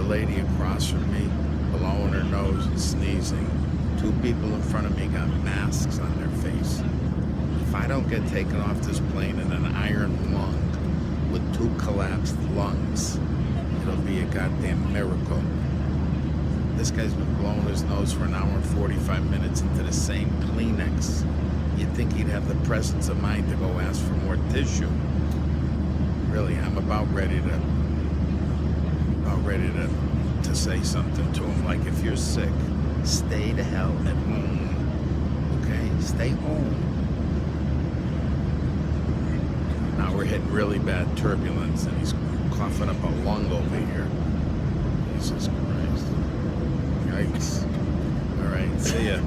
lady across from me blowing her nose and sneezing. Two people in front of me got masks on their face. If I don't get taken off this plane in an iron lung with two collapsed lungs, it'll be a goddamn miracle. This guy's been blowing his nose for an hour and 45 minutes into the same Kleenex. You'd think he'd have the presence of mind to go ask for more tissue. Really, I'm about ready to say something to him, like, if you're sick, stay the hell at home. Okay? Stay home. Now we're hitting really bad turbulence and he's coughing up a lung over here. Jesus Christ. Yikes. All right, see ya.